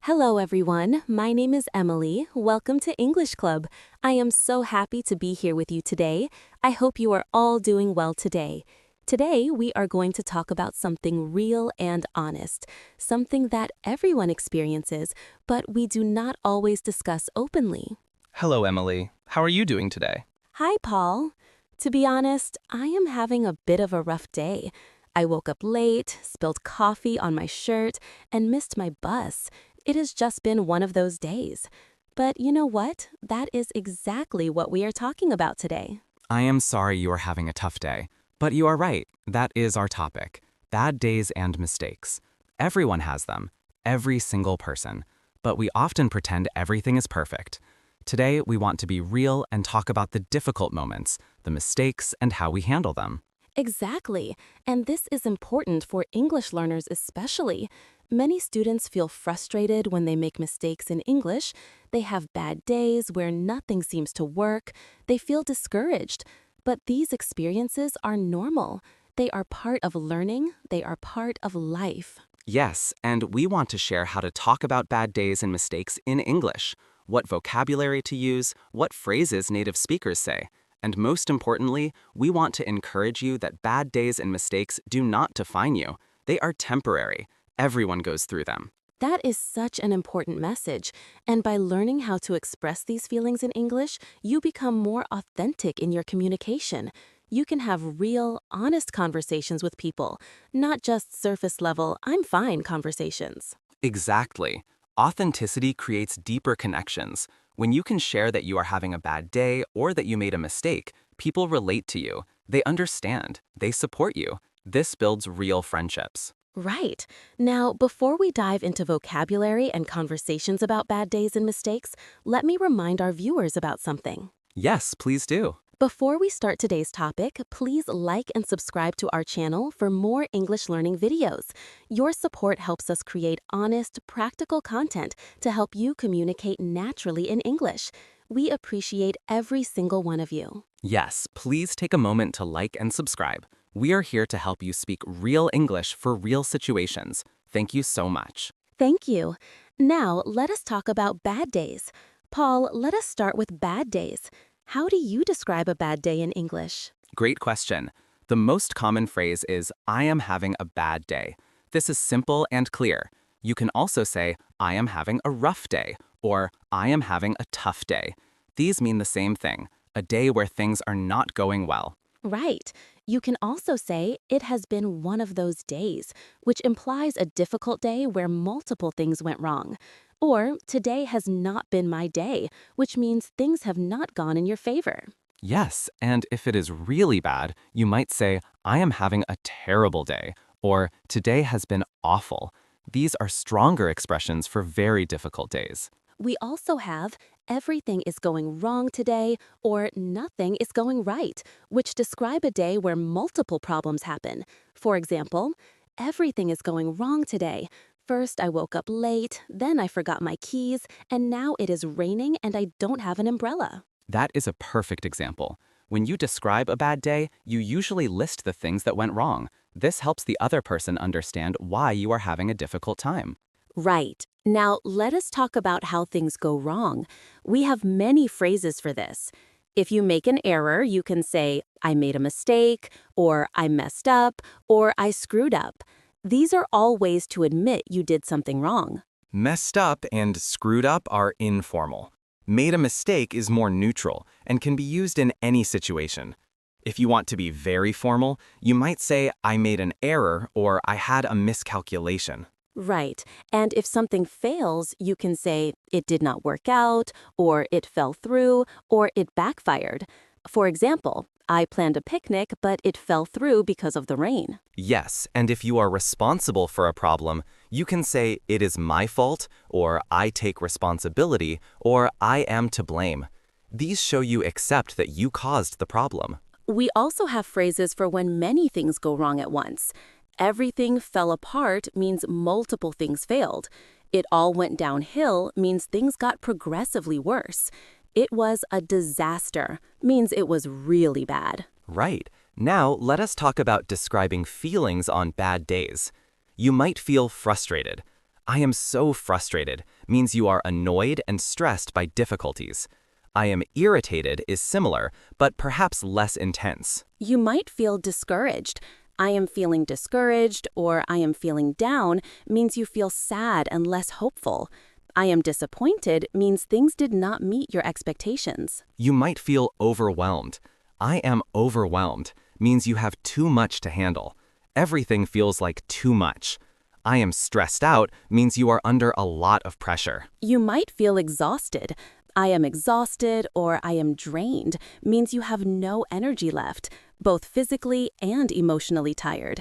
Hello, everyone. My name is Emily. Welcome to English Club. I am so happy to be here with you today. I hope you are all doing well today. Today, we are going to talk about something real and honest, something that everyone experiences, but we do not always discuss openly. Hello, Emily. How are you doing today? Hi, Paul. To be honest, I am having a bit of a rough day. I woke up late, spilled coffee on my shirt, and missed my bus. It has just been one of those days. But you know what? That is exactly what we are talking about today. I am sorry you are having a tough day, but you are right. That is our topic. Bad days and mistakes. Everyone has them, every single person, but we often pretend everything is perfect. Today, we want to be real and talk about the difficult moments, the mistakes, and how we handle them. Exactly. And this is important for English learners especially. Many students feel frustrated when they make mistakes in English. They have bad days where nothing seems to work. They feel discouraged. But these experiences are normal. They are part of learning. They are part of life. Yes, and we want to share how to talk about bad days and mistakes in English, what vocabulary to use, what phrases native speakers say. And most importantly, we want to encourage you that bad days and mistakes do not define you. They are temporary. Everyone goes through them. That is such an important message. And by learning how to express these feelings in English, you become more authentic in your communication. You can have real, honest conversations with people, not just surface level, I'm fine conversations. Exactly. Authenticity creates deeper connections. When you can share that you are having a bad day or that you made a mistake, people relate to you. They understand. They support you. This builds real friendships. Right. Now, before we dive into vocabulary and conversations about bad days and mistakes, let me remind our viewers about something. Yes, please do. Before we start today's topic, please like and subscribe to our channel for more English learning videos. Your support helps us create honest, practical content to help you communicate naturally in English. We appreciate every single one of you. Yes, please take a moment to like and subscribe. We are here to help you speak real English for real situations. Thank you so much. Thank you. Now, let us talk about bad days. Paul, let us start with bad days. How do you describe a bad day in English? Great question. The most common phrase is, I am having a bad day. This is simple and clear. You can also say, I am having a rough day, or I am having a tough day. These mean the same thing, a day where things are not going well. Right. You can also say, it has been one of those days, which implies a difficult day where multiple things went wrong. Or, today has not been my day, which means things have not gone in your favor. Yes, and if it is really bad, you might say, I am having a terrible day, or today has been awful. These are stronger expressions for very difficult days. We also have, everything is going wrong today, or nothing is going right, which describe a day where multiple problems happen. For example, everything is going wrong today. First, I woke up late, then I forgot my keys, and now it is raining and I don't have an umbrella. That is a perfect example. When you describe a bad day, you usually list the things that went wrong. This helps the other person understand why you are having a difficult time. Right. Now, let us talk about how things go wrong. We have many phrases for this. If you make an error, you can say, I made a mistake, or I messed up, or I screwed up. These are all ways to admit you did something wrong. Messed up and screwed up are informal. Made a mistake is more neutral and can be used in any situation. If you want to be very formal, you might say, I made an error or I had a miscalculation. Right. And if something fails, you can say, it did not work out, or it fell through, or it backfired. For example, I planned a picnic, but it fell through because of the rain. Yes, and if you are responsible for a problem, you can say, it is my fault, or I take responsibility, or I am to blame. These show you accept that you caused the problem. We also have phrases for when many things go wrong at once. Everything fell apart means multiple things failed. It all went downhill means things got progressively worse. It was a disaster means it was really bad. Right. Now, let us talk about describing feelings on bad days. You might feel frustrated. I am so frustrated means you are annoyed and stressed by difficulties. I am irritated is similar, but perhaps less intense. You might feel discouraged. I am feeling discouraged or I am feeling down means you feel sad and less hopeful. I am disappointed means things did not meet your expectations. You might feel overwhelmed. I am overwhelmed means you have too much to handle. Everything feels like too much. I am stressed out means you are under a lot of pressure. You might feel exhausted. I am exhausted or I am drained means you have no energy left, both physically and emotionally tired.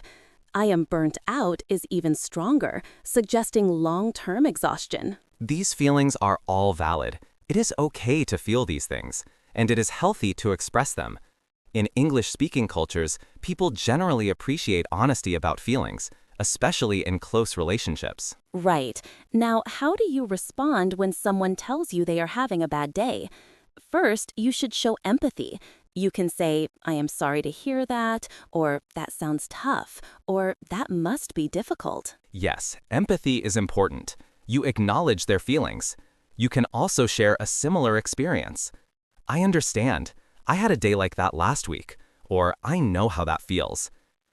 I am burnt out is even stronger, suggesting long-term exhaustion. These feelings are all valid. It is okay to feel these things, and it is healthy to express them. In English-speaking cultures, people generally appreciate honesty about feelings, especially in close relationships. Right. Now, how do you respond when someone tells you they are having a bad day? First, you should show empathy. You can say, I am sorry to hear that, or that sounds tough, or that must be difficult. Yes, empathy is important. You acknowledge their feelings. You can also share a similar experience. I understand. I had a day like that last week, or I know how that feels.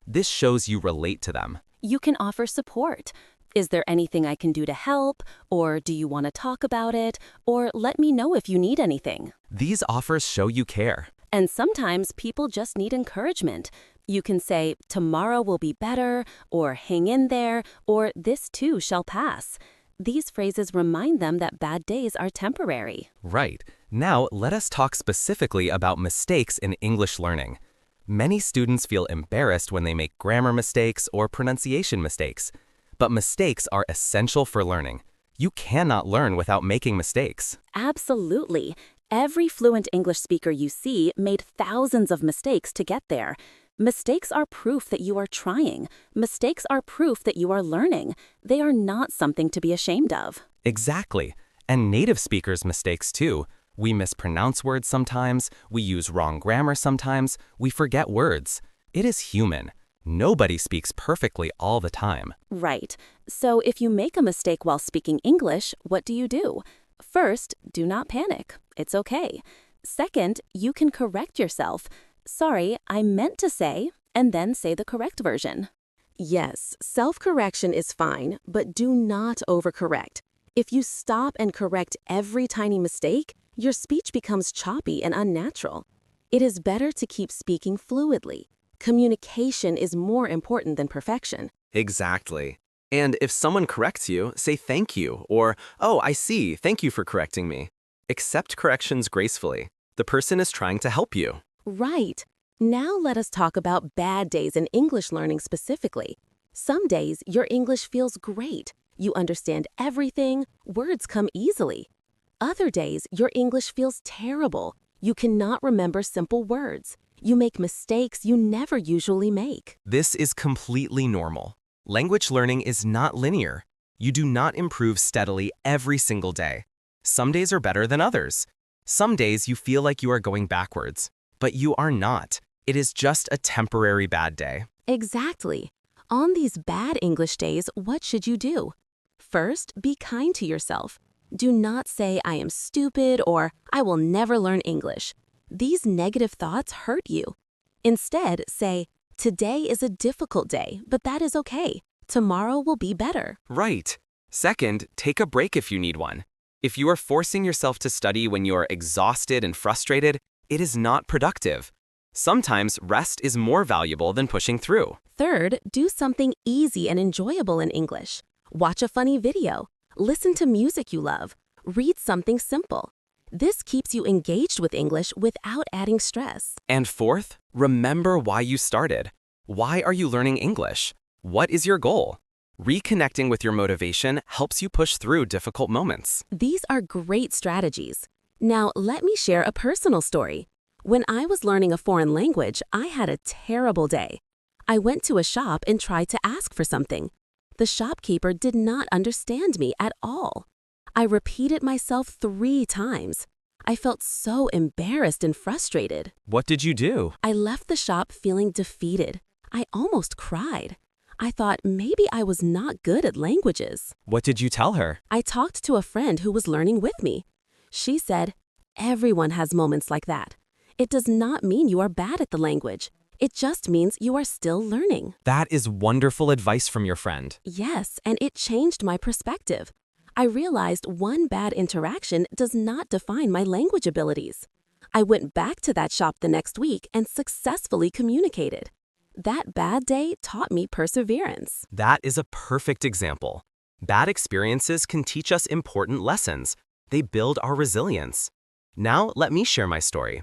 This shows you relate to them. You can offer support. Is there anything I can do to help? Or do you want to talk about it? Or let me know if you need anything. These offers show you care. And sometimes people just need encouragement. You can say, tomorrow will be better, or hang in there, or this too shall pass. These phrases remind them that bad days are temporary. Right. Now, let us talk specifically about mistakes in English learning. Many students feel embarrassed when they make grammar mistakes or pronunciation mistakes. But mistakes are essential for learning. You cannot learn without making mistakes. Absolutely. Every fluent English speaker you see made thousands of mistakes to get there. Mistakes are proof that you are trying. Mistakes are proof that you are learning. They are not something to be ashamed of. Exactly. And native speakers' mistakes too. We mispronounce words sometimes, we use wrong grammar sometimes, we forget words. It is human. Nobody speaks perfectly all the time. Right. So if you make a mistake while speaking English, what do? First, do not panic. It's okay. Second, you can correct yourself. Sorry, I meant to say, and then say the correct version. Yes, self-correction is fine, but do not overcorrect. If you stop and correct every tiny mistake, your speech becomes choppy and unnatural. It is better to keep speaking fluidly. Communication is more important than perfection. Exactly. And if someone corrects you, say thank you, or, oh, I see, thank you for correcting me. Accept corrections gracefully. The person is trying to help you. Right. Now let us talk about bad days in English learning specifically. Some days your English feels great. You understand everything, words come easily. Other days your English feels terrible. You cannot remember simple words. You make mistakes you never usually make. This is completely normal. Language learning is not linear. You do not improve steadily every single day. Some days are better than others. Some days you feel like you are going backwards, but you are not. It is just a temporary bad day. Exactly. On these bad English days, what should you do? First, be kind to yourself. Do not say, I am stupid or I will never learn English. These negative thoughts hurt you. Instead, say, today is a difficult day, but that is okay. Tomorrow will be better. Right. Second, take a break if you need one. If you are forcing yourself to study when you are exhausted and frustrated, it is not productive. Sometimes rest is more valuable than pushing through. Third, do something easy and enjoyable in English. Watch a funny video. Listen to music you love. Read something simple. This keeps you engaged with English without adding stress. And fourth, remember why you started. Why are you learning English? What is your goal? Reconnecting with your motivation helps you push through difficult moments. These are great strategies. Now, let me share a personal story. When I was learning a foreign language, I had a terrible day. I went to a shop and tried to ask for something. The shopkeeper did not understand me at all. I repeated myself 3 times. I felt so embarrassed and frustrated. What did you do? I left the shop feeling defeated. I almost cried. I thought maybe I was not good at languages. What did you tell her? I talked to a friend who was learning with me. She said, everyone has moments like that. It does not mean you are bad at the language. It just means you are still learning. That is wonderful advice from your friend. Yes, and it changed my perspective. I realized one bad interaction does not define my language abilities. I went back to that shop the next week and successfully communicated. That bad day taught me perseverance. That is a perfect example. Bad experiences can teach us important lessons. They build our resilience. Now, let me share my story.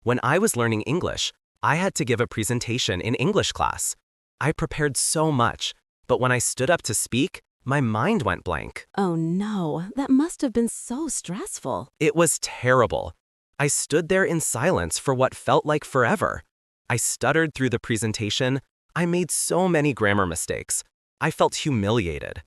When I was learning English, I had to give a presentation in English class. I prepared so much, but when I stood up to speak, my mind went blank. Oh no, that must have been so stressful. It was terrible. I stood there in silence for what felt like forever. I stuttered through the presentation. I made so many grammar mistakes. I felt humiliated.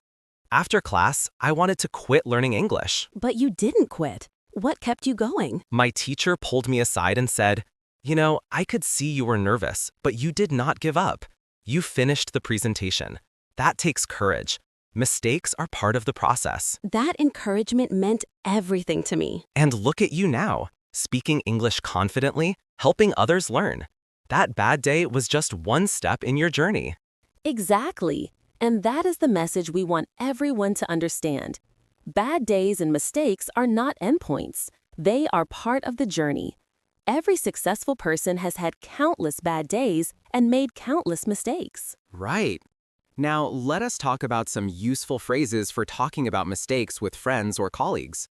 After class, I wanted to quit learning English. But you didn't quit. What kept you going? My teacher pulled me aside and said, "You know, I could see you were nervous, but you did not give up. You finished the presentation. That takes courage. Mistakes are part of the process." That encouragement meant everything to me. And look at you now, speaking English confidently, helping others learn. That bad day was just one step in your journey. Exactly. And that is the message we want everyone to understand. Bad days and mistakes are not endpoints. They are part of the journey. Every successful person has had countless bad days and made countless mistakes. Right. Now, let us talk about some useful phrases for talking about mistakes with friends or colleagues.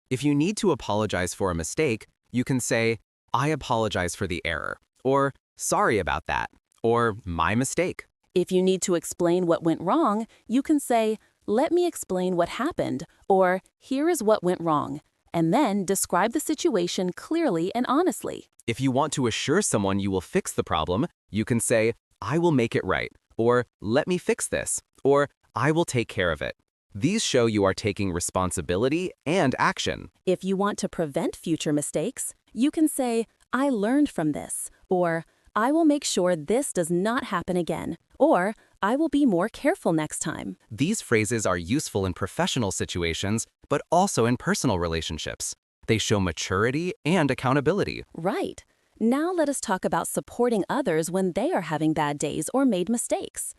If you need to apologize for a mistake, you can say, "I apologize for the error," or "Sorry about that," or "My mistake." If you need to explain what went wrong, you can say, "Let me explain what happened," or "Here is what went wrong," and then describe the situation clearly and honestly. If you want to assure someone you will fix the problem, you can say, "I will make it right," or "Let me fix this," or "I will take care of it." These show you are taking responsibility and action. If you want to prevent future mistakes, you can say, "I learned from this," or "I will make sure this does not happen again," or "I will be more careful next time." These phrases are useful in professional situations, but also in personal relationships. They show maturity and accountability. Right. Now let us talk about supporting others when they are having bad days or made mistakes.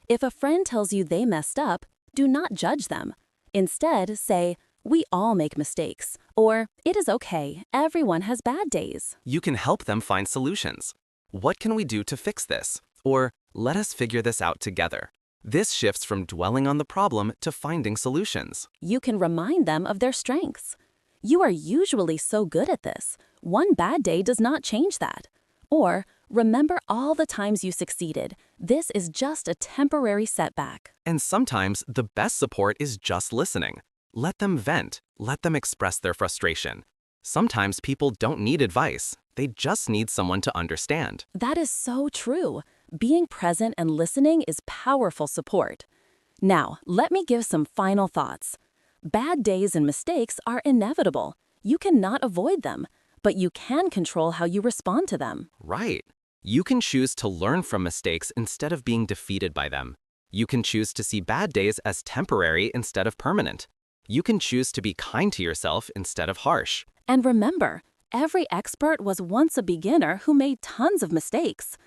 If a friend tells you they messed up, do not judge them. Instead, say, "We all make mistakes," or "It is okay, everyone has bad days." You can help them find solutions. "What can we do to fix this?" Or "Let us figure this out together." This shifts from dwelling on the problem to finding solutions. You can remind them of their strengths. "You are usually so good at this. One bad day does not change that." Or, "Remember all the times you succeeded. This is just a temporary setback." And sometimes the best support is just listening. Let them vent. Let them express their frustration. Sometimes people don't need advice. They just need someone to understand. That is so true. Being present and listening is powerful support. Now, let me give some final thoughts. Bad days and mistakes are inevitable. You cannot avoid them, but you can control how you respond to them. Right. You can choose to learn from mistakes instead of being defeated by them. You can choose to see bad days as temporary instead of permanent. You can choose to be kind to yourself instead of harsh. And remember, every expert was once a beginner who made tons of mistakes.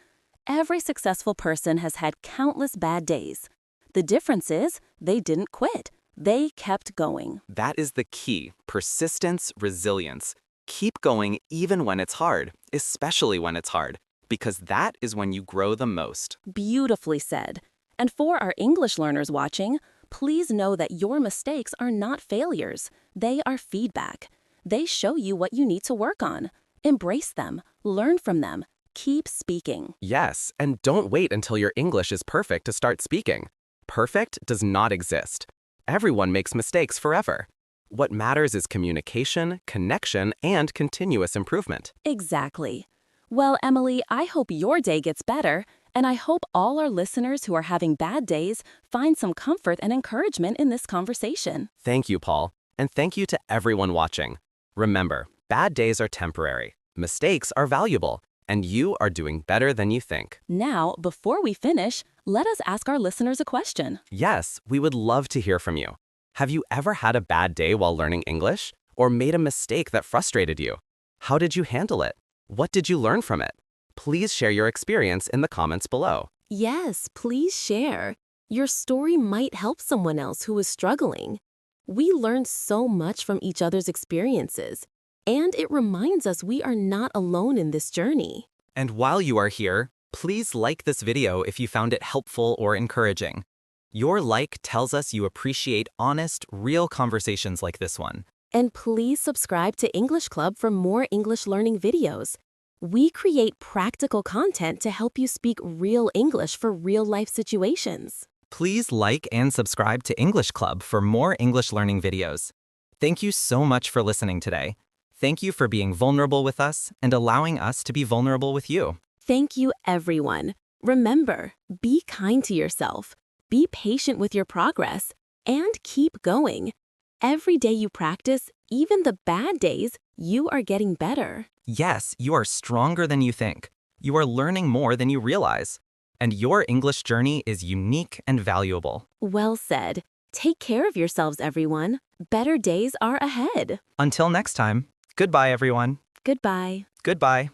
Every successful person has had countless bad days. The difference is they didn't quit. They kept going. That is the key: persistence, resilience. Keep going even when it's hard, especially when it's hard, because that is when you grow the most. Beautifully said. And for our English learners watching, please know that your mistakes are not failures. They are feedback. They show you what you need to work on. Embrace them. Learn from them. Keep speaking. Yes, and don't wait until your English is perfect to start speaking. Perfect does not exist. Everyone makes mistakes forever. What matters is communication, connection, and continuous improvement. Exactly. Well, Emily, I hope your day gets better, and I hope all our listeners who are having bad days find some comfort and encouragement in this conversation. Thank you, Paul, and thank you to everyone watching. Remember, bad days are temporary, mistakes are valuable, and you are doing better than you think. Now, before we finish, Let us ask our listeners a question. Yes, we would love to hear from you. Have you ever had a bad day while learning English? Or made a mistake that frustrated you? How did you handle it? What did you learn from it? Please share your experience in the comments below. Yes, please share. Your story might help someone else who is struggling. We learn so much from each other's experiences, and it reminds us we are not alone in this journey. And while you are here, please like this video if you found it helpful or encouraging. Your like tells us you appreciate honest, real conversations like this one. And please subscribe to English Club for more English learning videos. We create practical content to help you speak real English for real-life situations. Please like and subscribe to English Club for more English learning videos. Thank you so much for listening today. Thank you for being vulnerable with us and allowing us to be vulnerable with you. Thank you, everyone. Remember, be kind to yourself, be patient with your progress, and keep going. Every day you practice, even the bad days, you are getting better. Yes, you are stronger than you think. You are learning more than you realize. And your English journey is unique and valuable. Well said. Take care of yourselves, everyone. Better days are ahead. Until next time, goodbye, everyone. Goodbye. Goodbye.